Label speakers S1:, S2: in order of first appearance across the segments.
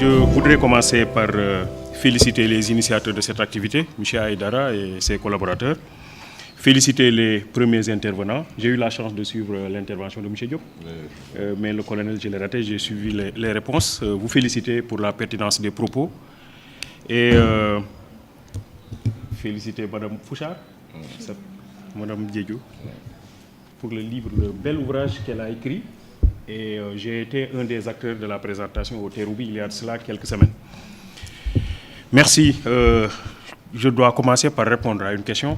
S1: Je voudrais commencer par féliciter les initiateurs de cette activité, M. Aïdara et ses collaborateurs. Féliciter les premiers intervenants. J'ai eu la chance de suivre l'intervention de M. Diop, mais le colonel, je l'ai raté, j'ai suivi les réponses. Vous féliciter pour la pertinence des propos. Et féliciter Mme Fouchard, Mme Diédiou, pour le livre, le bel ouvrage qu'elle a écrit. Et j'ai été un des acteurs de la présentation au Terroubi il y a de cela quelques semaines. Merci. Je dois commencer par répondre à une question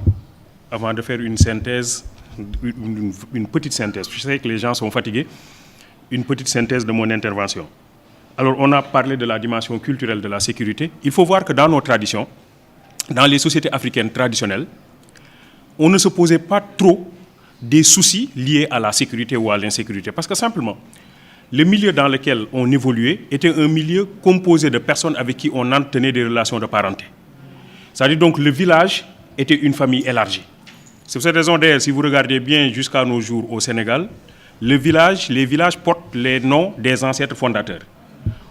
S1: avant de faire une synthèse, une petite synthèse. Je sais que les gens sont fatigués. Une petite synthèse de mon intervention. Alors, on a parlé de la dimension culturelle de la sécurité. Il faut voir que dans nos traditions, dans les sociétés africaines traditionnelles, on ne se posait pas trop des soucis liés à la sécurité ou à l'insécurité. Parce que simplement, le milieu dans lequel on évoluait était un milieu composé de personnes avec qui on entretenait des relations de parenté. C'est-à-dire donc le village était une famille élargie. C'est pour cette raison d'ailleurs, si vous regardez bien jusqu'à nos jours au Sénégal, les villages portent les noms des ancêtres fondateurs.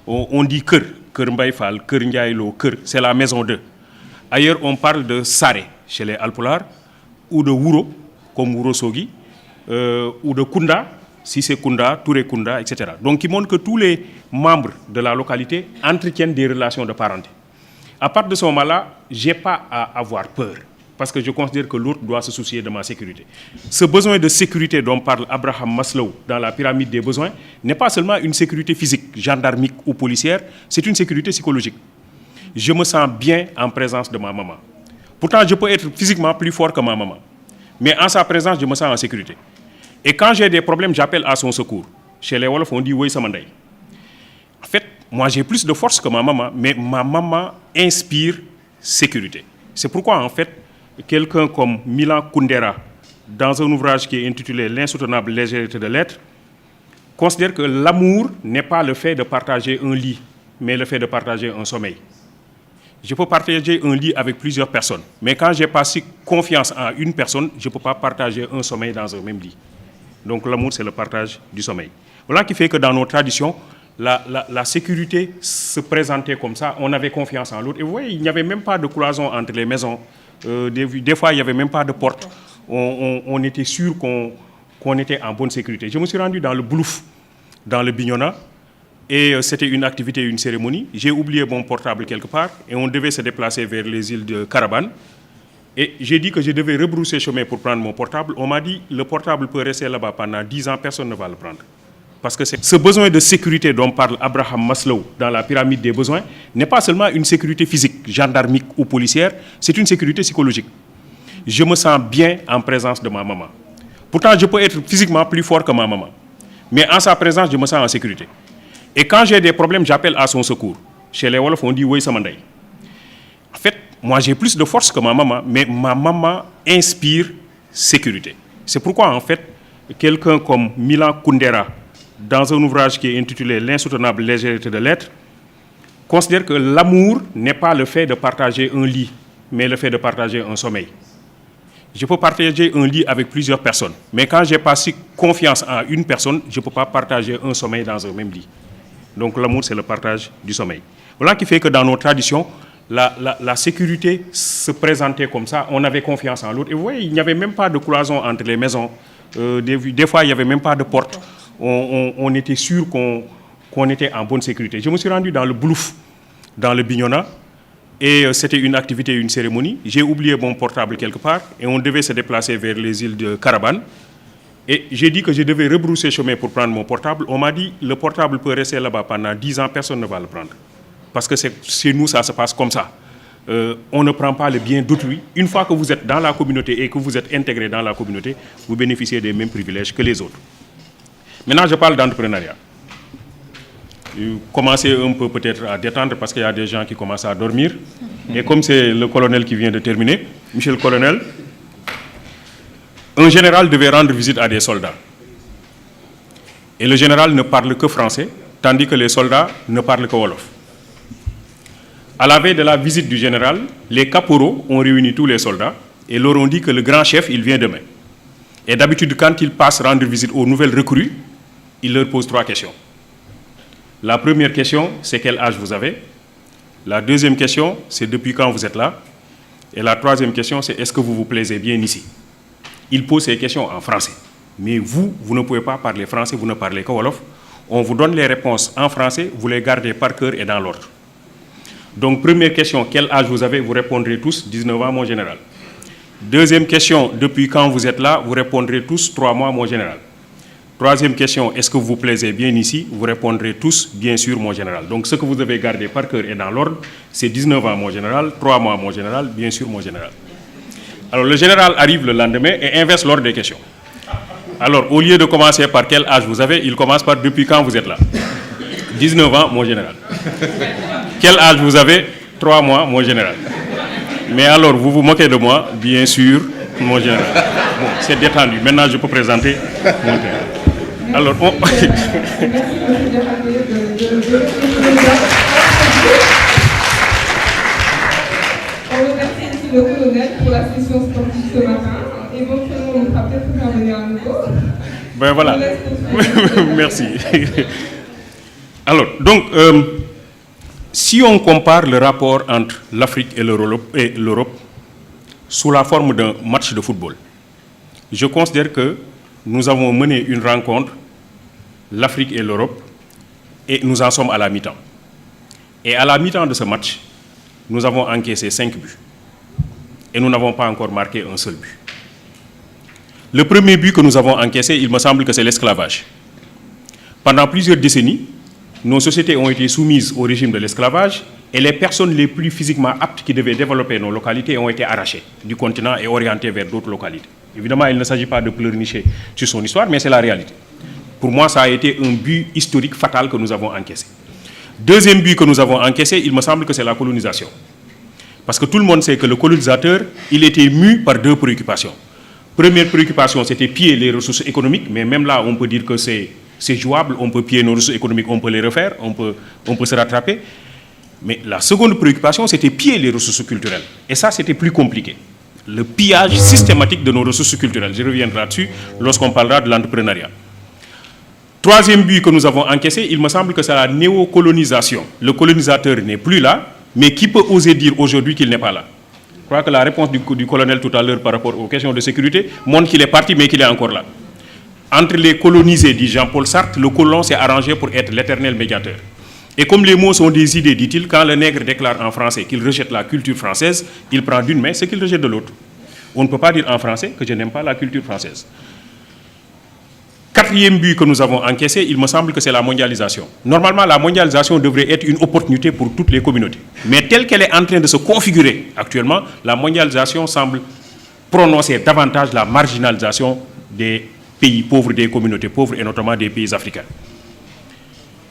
S1: On dit Keur, Keur Mbaye Fall, Keur Ndiaye Lo, Keur, c'est la maison d'eux. Ailleurs, on parle de Saré chez les Alpulaar, ou de Wuro, comme Wuro Sogi, ou de Kounda, si c'est Kounda, Touré Kounda, etc. Donc, qui montre que tous les membres de la localité entretiennent des relations de parenté. À partir de ce moment-là, je n'ai pas à avoir peur, parce que je considère que l'autre doit se soucier de ma sécurité. Ce besoin de sécurité dont parle Abraham Maslow dans la pyramide des besoins n'est pas seulement une sécurité physique, gendarmique ou policière, c'est une sécurité psychologique. Je me sens bien en présence de ma maman. Pourtant, je peux être physiquement plus fort que ma maman. Mais en sa présence, je me sens en sécurité. Et quand j'ai des problèmes, j'appelle à son secours. Chez les Wolof, on dit « Oui, Samandai ». En fait, moi, j'ai plus de force que ma maman, mais ma maman inspire sécurité. C'est pourquoi, en fait, quelqu'un comme Milan Kundera, dans un ouvrage qui est intitulé « L'insoutenable légèreté de l'être », considère que l'amour n'est pas le fait de partager un lit, mais le fait de partager un sommeil. Je peux partager un lit avec plusieurs personnes, mais quand j'ai pas confiance en une personne, je ne peux pas partager un sommeil dans un même lit. Donc l'amour, c'est le partage du sommeil. Voilà qui fait que dans nos traditions, la sécurité se présentait comme ça, on avait confiance en l'autre. Et vous voyez, il n'y avait même pas de cloison entre les maisons. Des fois, il n'y avait même pas de porte. On était sûr qu'on était en bonne sécurité. Je me suis rendu dans le Boulouf, dans le Bignona, et c'était une activité, une cérémonie. J'ai oublié mon portable quelque part, et on devait se déplacer vers les îles de Carabane. Et j'ai dit que je devais rebrousser chemin pour prendre mon portable. On m'a dit, le portable peut rester là-bas pendant 10 ans, personne ne va le prendre. Parce que ce besoin de sécurité dont parle Abraham Maslow dans la pyramide des besoins n'est pas seulement une sécurité physique, gendarmique ou policière, c'est une sécurité psychologique. Je me sens bien en présence de ma maman. Pourtant, je peux être physiquement plus fort que ma maman. Mais en sa présence, je me sens en sécurité. Et quand j'ai des problèmes, j'appelle à son secours. Chez les Wolof, on dit « Oui, Samandai ». En fait, moi, j'ai plus de force que ma maman, mais ma maman inspire sécurité. C'est pourquoi, en fait, quelqu'un comme Milan Kundera, dans un ouvrage qui est intitulé « L'insoutenable légèreté de l'être », considère que l'amour n'est pas le fait de partager un lit, mais le fait de partager un sommeil. Je peux partager un lit avec plusieurs personnes, mais quand j'ai pas confiance en une personne, je ne peux pas partager un sommeil dans un même lit. Donc l'amour, c'est le partage du sommeil. Voilà qui fait que dans nos traditions, la sécurité se présentait comme ça, on avait confiance en l'autre. Et vous voyez, il n'y avait même pas de cloison entre les maisons. Des fois, il n'y avait même pas de porte. On était sûr qu'on était en bonne sécurité. Je me suis rendu dans le Boulouf, dans le Bignona, et c'était une activité, une cérémonie. J'ai oublié mon portable quelque part, et on devait se déplacer vers les îles de Carabane. Et j'ai dit que je devais rebrousser chemin pour prendre mon portable. On m'a dit, le portable peut rester là-bas pendant 10 ans, personne ne va le prendre. Parce que chez nous, ça se passe comme ça. On ne prend pas le bien d'autrui. Une fois que vous êtes dans la communauté et que vous êtes intégré dans la communauté, vous bénéficiez des mêmes privilèges que les autres. Maintenant, je parle d'entrepreneuriat. Commencez un peu peut-être à détendre parce qu'il y a des gens qui commencent à dormir. Et comme c'est le colonel qui vient de terminer, monsieur le colonel, un général devait rendre visite à des soldats. Et le général ne parle que français, tandis que les soldats ne parlent que wolof. À la veille de la visite du général, les caporaux ont réuni tous les soldats et leur ont dit que le grand chef, il vient demain. Et d'habitude, quand ils passent rendre visite aux nouvelles recrues, il leur pose 3 questions. La première question, c'est quel âge vous avez? La deuxième question, c'est depuis quand vous êtes là? Et la troisième question, c'est est-ce que vous vous plaisez bien ici? Il pose ces questions en français. Mais vous ne pouvez pas parler français, vous ne parlez que wolof. On vous donne les réponses en français, vous les gardez par cœur et dans l'ordre. Donc, première question, quel âge vous avez? Vous répondrez tous, 19 ans, mon général. Deuxième question, depuis quand vous êtes là? Vous répondrez tous, 3 mois, mon général. Troisième question, est-ce que vous vous plaisez bien ici? Vous répondrez tous, bien sûr, mon général. Donc, ce que vous devez garder par cœur et dans l'ordre, c'est 19 ans, mon général, 3 mois, mon général, bien sûr, mon général. Alors, le général arrive le lendemain et inverse l'ordre des questions. Alors, au lieu de commencer par quel âge vous avez, il commence par depuis quand vous êtes là? 19 ans, mon général. Quel âge vous avez? 3 mois, mon général. Mais alors, vous vous moquez de moi? Bien sûr, mon général. Bon, c'est détendu. Maintenant, je peux présenter mon terrain. Alors, on...
S2: On remercie ici le colonel pour la session sportive ce matin. Éventuellement, on fera peut-être intervenir à nouveau.
S1: Ben voilà. Merci. Alors, donc, si on compare le rapport entre l'Afrique et l'Europe sous la forme d'un match de football, je considère que nous avons mené une rencontre, l'Afrique et l'Europe, et nous en sommes à la mi-temps. Et à la mi-temps de ce match, nous avons encaissé 5 buts. Et nous n'avons pas encore marqué un seul but. Le premier but que nous avons encaissé, il me semble que c'est l'esclavage. Pendant plusieurs décennies, nos sociétés ont été soumises au régime de l'esclavage et les personnes les plus physiquement aptes qui devaient développer nos localités ont été arrachées du continent et orientées vers d'autres localités. Évidemment, il ne s'agit pas de pleurnicher sur son histoire, mais c'est la réalité. Pour moi, ça a été un but historique fatal que nous avons encaissé. Deuxième but que nous avons encaissé, il me semble que c'est la colonisation. Parce que tout le monde sait que le colonisateur, il était mu par 2 préoccupations. Première préoccupation, c'était piller les ressources économiques, mais même là, on peut dire que c'est jouable, on peut piller nos ressources économiques, on peut les refaire, on peut se rattraper. Mais la seconde préoccupation, c'était piller les ressources culturelles. Et ça, c'était plus compliqué. Le pillage systématique de nos ressources culturelles. Je reviendrai là-dessus lorsqu'on parlera de l'entrepreneuriat. Troisième but que nous avons encaissé, il me semble que c'est la néocolonisation. Le colonisateur n'est plus là, mais qui peut oser dire aujourd'hui qu'il n'est pas là? Je crois que la réponse du colonel tout à l'heure par rapport aux questions de sécurité montre qu'il est parti, mais qu'il est encore là. Entre les colonisés, dit Jean-Paul Sartre, le colon s'est arrangé pour être l'éternel médiateur. Et comme les mots sont des idées, dit-il, quand le nègre déclare en français qu'il rejette la culture française, il prend d'une main ce qu'il rejette de l'autre. On ne peut pas dire en français que je n'aime pas la culture française. Quatrième but que nous avons encaissé, il me semble que c'est la mondialisation. Normalement, la mondialisation devrait être une opportunité pour toutes les communautés. Mais telle qu'elle est en train de se configurer actuellement, la mondialisation semble prononcer davantage la marginalisation des pays pauvres, des communautés pauvres et notamment des pays africains.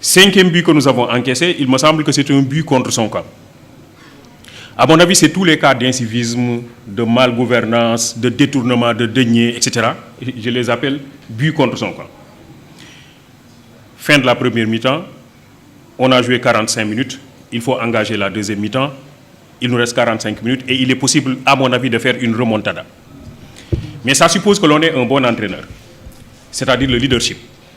S1: Cinquième but que nous avons encaissé, il me semble que c'est un but contre son camp. À mon avis, c'est tous les cas d'incivisme, de malgouvernance, de détournement, de deniers, etc. Je les appelle but contre son camp. Fin de la première mi-temps, on a joué 45 minutes, il faut engager la deuxième mi-temps, il nous reste 45 minutes et il est possible, à mon avis, de faire une remontada. Mais ça suppose que l'on est un bon entraîneur, c'est-à-dire le leadership.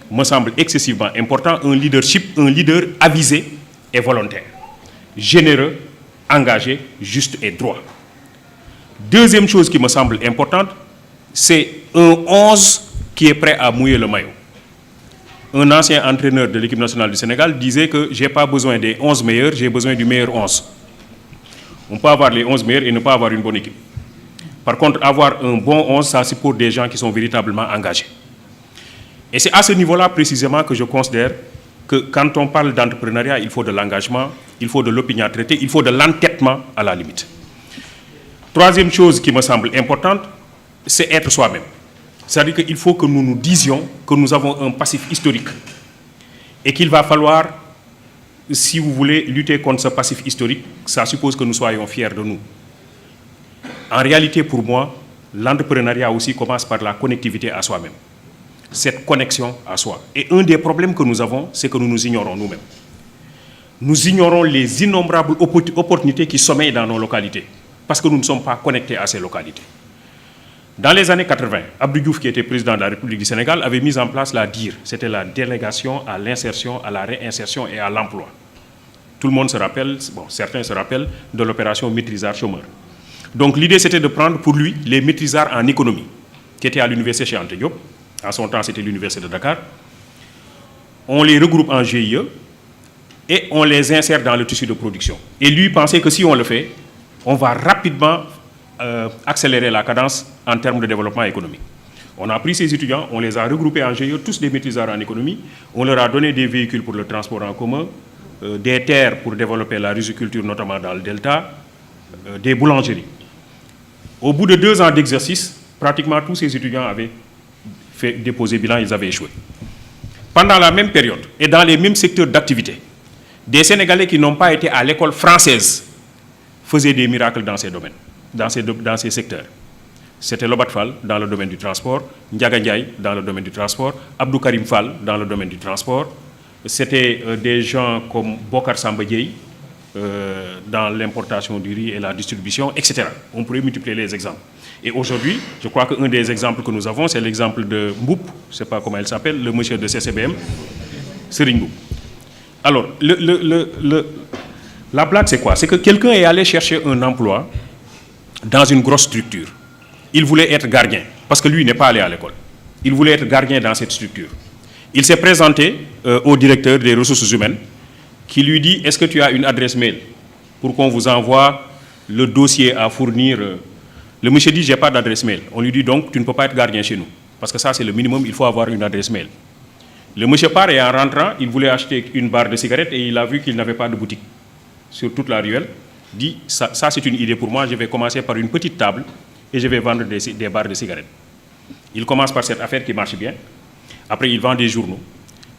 S1: Me semble excessivement important, un leader avisé et volontaire, généreux, engagé, juste et droit. Deuxième chose qui me semble importante, c'est un 11 qui est prêt à mouiller le maillot. Un ancien entraîneur de l'équipe nationale du Sénégal disait que je n'ai pas besoin des 11 meilleurs, j'ai besoin du meilleur 11. On peut avoir les 11 meilleurs et ne pas avoir une bonne équipe. Par contre, avoir un bon 11, ça c'est pour des gens qui sont véritablement engagés. Et c'est à ce niveau-là précisément que je considère que quand on parle d'entrepreneuriat, il faut de l'engagement, il faut de l'opiniâtreté, il faut de l'entêtement à la limite. Troisième chose qui me semble importante, c'est être soi-même. C'est-à-dire qu'il faut que nous nous disions que nous avons un passif historique et qu'il va falloir, si vous voulez, lutter contre ce passif historique, ça suppose que nous soyons fiers de nous. En réalité, pour moi, l'entrepreneuriat aussi commence par la connectivité à soi-même. Cette connexion à soi. Et un des problèmes que nous avons, c'est que nous nous ignorons nous-mêmes. Nous ignorons les innombrables opportunités qui sommeillent dans nos localités, parce que nous ne sommes pas connectés à ces localités. Dans les années 80, Abdou Diouf, qui était président de la République du Sénégal, avait mis en place la DIR. C'était la délégation à l'insertion, à la réinsertion et à l'emploi. Tout le monde se rappelle, bon, certains se rappellent de l'opération maîtrisard chômeur. Donc l'idée, c'était de prendre pour lui les maîtrisards en économie, qui étaient à l'université chez Anta Diop. En son temps, c'était l'université de Dakar. On les regroupe en GIE et on les insère dans le tissu de production. Et lui pensait que si on le fait, on va rapidement accélérer la cadence en termes de développement économique. On a pris ces étudiants, on les a regroupés en GIE, tous des maîtrisards en économie. On leur a donné des véhicules pour le transport en commun, des terres pour développer la riziculture, notamment dans le delta, des boulangeries. Au bout de 2 ans d'exercice, pratiquement tous ces étudiants avaient fait déposer bilan, ils avaient échoué. Pendant la même période et dans les mêmes secteurs d'activité, des Sénégalais qui n'ont pas été à l'école française faisaient des miracles dans ces domaines, dans ces secteurs. C'était Lobat Fall dans le domaine du transport, Ndiaga Ndiaye dans le domaine du transport, Abdou Karim Fall dans le domaine du transport. C'était des gens comme Bokar Samba Dièye dans l'importation du riz et la distribution, etc. On pourrait multiplier les exemples. Et aujourd'hui, je crois qu'un des exemples que nous avons, c'est l'exemple de Mboup, je ne sais pas comment elle s'appelle, le monsieur de CCBM, Serigne Mboup. Alors, la blague, c'est quoi? C'est que quelqu'un est allé chercher un emploi dans une grosse structure. Il voulait être gardien, parce que lui n'est pas allé à l'école. Il voulait être gardien dans cette structure. Il s'est présenté au directeur des ressources humaines, qui lui dit, est-ce que tu as une adresse mail pour qu'on vous envoie le dossier à fournir? Le monsieur dit, je n'ai pas d'adresse mail. On lui dit donc, tu ne peux pas être gardien chez nous. Parce que ça, c'est le minimum, il faut avoir une adresse mail. Le monsieur part et en rentrant, il voulait acheter une barre de cigarettes et il a vu qu'il n'avait pas de boutique sur toute la ruelle. Il dit, ça c'est une idée pour moi, je vais commencer par une petite table et je vais vendre des barres de cigarettes. Il commence par cette affaire qui marche bien. Après, il vend des journaux.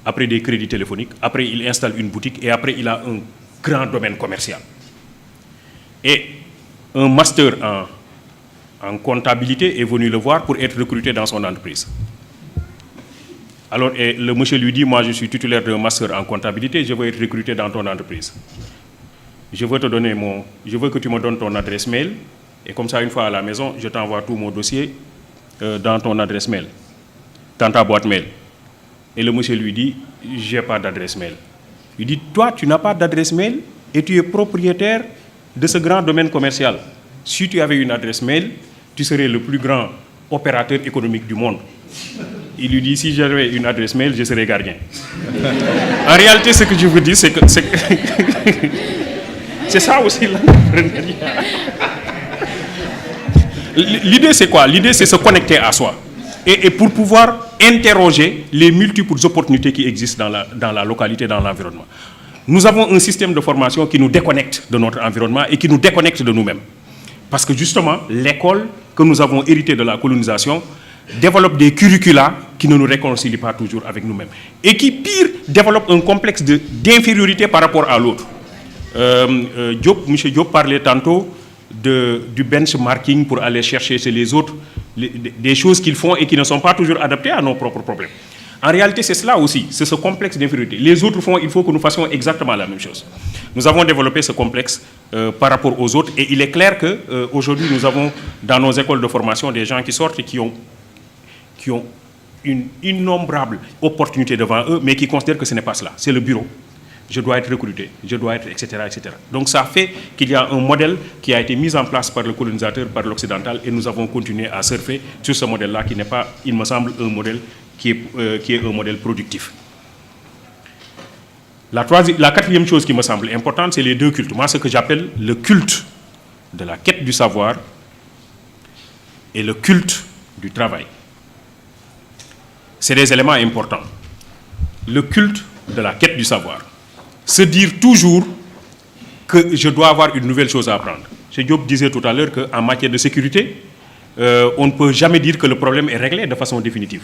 S1: Après, des crédits téléphoniques. Après, il installe une boutique. Et après, il a un grand domaine commercial. Et un master en comptabilité est venu le voir pour être recruté dans son entreprise. Alors, et le monsieur lui dit, moi, je suis titulaire d'un master en comptabilité, je veux être recruté dans ton entreprise. Je veux que tu me donnes ton adresse mail. Et comme ça, une fois à la maison, je t'envoie tout mon dossier dans ton adresse mail, dans ta boîte mail. Et le monsieur lui dit, je n'ai pas d'adresse mail. Il dit, toi, tu n'as pas d'adresse mail et tu es propriétaire de ce grand domaine commercial. Si tu avais une adresse mail, tu serais le plus grand opérateur économique du monde. Il lui dit, si j'avais une adresse mail, je serais gardien. En réalité, ce que je vous dis, c'est que c'est ça aussi l'entrepreneuriat. L'idée, c'est quoi? L'idée, c'est se connecter à soi. Et pour pouvoir interroger les multiples opportunités qui existent dans la localité, dans l'environnement. Nous avons un système de formation qui nous déconnecte de notre environnement et qui nous déconnecte de nous-mêmes. Parce que justement, l'école que nous avons héritée de la colonisation développe des curricula qui ne nous réconcilient pas toujours avec nous-mêmes. Et qui, pire, développe un complexe d'infériorité par rapport à l'autre. M. Diop parlait tantôt du benchmarking pour aller chercher chez les autres des choses qu'ils font et qui ne sont pas toujours adaptées à nos propres problèmes. En réalité, c'est cela aussi, c'est ce complexe d'infériorité. Les autres font, il faut que nous fassions exactement la même chose. Nous avons développé ce complexe par rapport aux autres et il est clair qu'aujourd'hui, nous avons dans nos écoles de formation des gens qui sortent et qui ont une innombrable opportunité devant eux, mais qui considèrent que ce n'est pas cela. C'est le bureau. Je dois être recruté, je dois être, etc., etc. Donc ça fait qu'il y a un modèle qui a été mis en place par le colonisateur, par l'occidental, et nous avons continué à surfer sur ce modèle-là qui n'est pas, il me semble, un modèle qui est un modèle productif. La quatrième chose qui me semble importante, c'est les deux cultes. Moi, ce que j'appelle le culte de la quête du savoir et le culte du travail. C'est des éléments importants. Le culte de la quête du savoir. Se dire toujours que je dois avoir une nouvelle chose à apprendre. M. Diop disait tout à l'heure qu'en matière de sécurité, on ne peut jamais dire que le problème est réglé de façon définitive.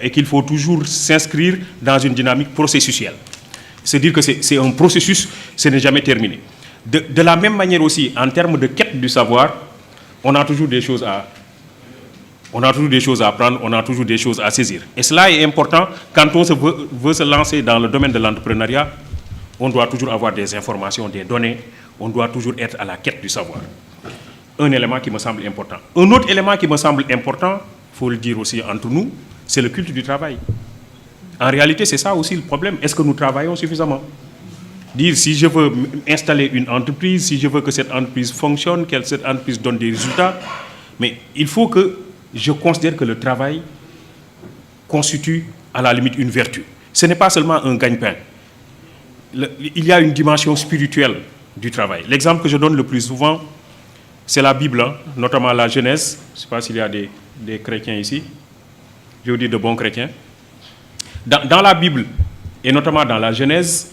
S1: Et qu'il faut toujours s'inscrire dans une dynamique processuelle. Se dire que c'est un processus, ce n'est jamais terminé. De la même manière aussi, en termes de quête du savoir, on a toujours des choses à apprendre, on a toujours des choses à saisir. Et cela est important quand on veut se lancer dans le domaine de l'entrepreneuriat. On doit toujours avoir des informations, des données, on doit toujours être à la quête du savoir. un élément qui me semble important. Un autre élément qui me semble important, il faut le dire aussi entre nous, c'est le culte du travail. En réalité, c'est ça aussi le problème. Est-ce que nous travaillons suffisamment? Dire si je veux installer une entreprise, si je veux que cette entreprise fonctionne, que cette entreprise donne des résultats, mais il faut que je considère que le travail constitue à la limite une vertu. Ce n'est pas seulement un gagne-pain. Il y a une dimension spirituelle du travail. L'exemple que je donne le plus souvent, c'est la Bible, hein, notamment la Genèse. Je ne sais pas s'il y a des chrétiens ici. Je veux dire de bons chrétiens. Dans la Bible, et notamment dans la Genèse,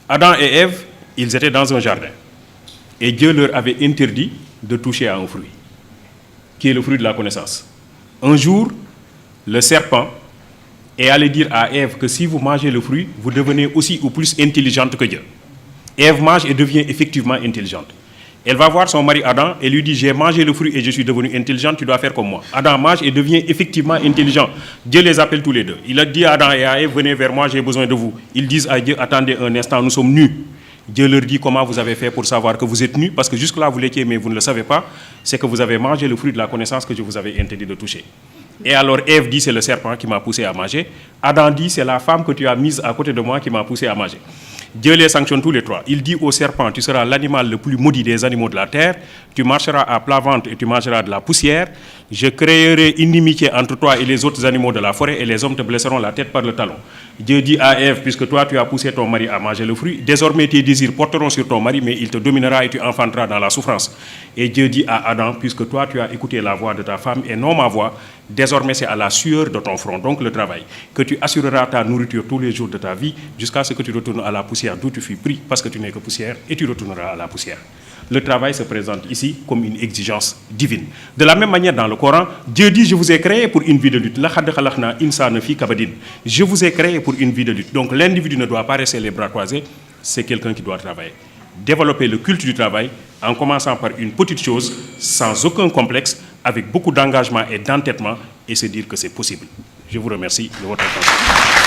S1: Adam et Ève, ils étaient dans un jardin. Et Dieu leur avait interdit de toucher à un fruit, qui est le fruit de la connaissance. Un jour, le serpent est allé dire à Ève que si vous mangez le fruit, vous devenez aussi ou plus intelligente que Dieu. Ève mange et devient effectivement intelligente. Elle va voir son mari Adam et lui dit, j'ai mangé le fruit et je suis devenu intelligent, tu dois faire comme moi. Adam mange et devient effectivement intelligent. Dieu les appelle tous les deux. Il a dit à Adam et à Ève, venez vers moi, j'ai besoin de vous. Ils disent à Dieu, attendez un instant, nous sommes nus. Dieu leur dit, comment vous avez fait pour savoir que vous êtes nus? Parce que jusque-là, vous l'étiez, mais vous ne le savez pas. C'est que vous avez mangé le fruit de la connaissance que je vous avais interdit de toucher. Et alors Ève dit, c'est le serpent qui m'a poussé à manger. Adam dit, c'est la femme que tu as mise à côté de moi qui m'a poussé à manger. Dieu les sanctionne tous les trois. Il dit au serpent, tu seras l'animal le plus maudit des animaux de la terre, tu marcheras à plat ventre et tu mangeras de la poussière, je créerai inimitié entre toi et les autres animaux de la forêt et les hommes te blesseront la tête par le talon. Dieu dit à Ève, puisque toi tu as poussé ton mari à manger le fruit, désormais tes désirs porteront sur ton mari, mais il te dominera et tu enfanteras dans la souffrance. Et Dieu dit à Adam, puisque toi tu as écouté la voix de ta femme et non ma voix, désormais c'est à la sueur de ton front, donc le travail, que tu assureras ta nourriture tous les jours de ta vie, jusqu'à ce que tu retournes à la poussière d'où tu fus pris, parce que tu n'es que poussière, et tu retourneras à la poussière. Le travail se présente ici comme une exigence divine. De la même manière, dans le Coran, Dieu dit, je vous ai créé pour une vie de lutte. Je vous ai créé pour une vie de lutte. Donc l'individu ne doit pas rester les bras croisés, c'est quelqu'un qui doit travailler. Développer le culte du travail en commençant par une petite chose, sans aucun complexe, avec beaucoup d'engagement et d'entêtement, et se dire que c'est possible. Je vous remercie de votre attention.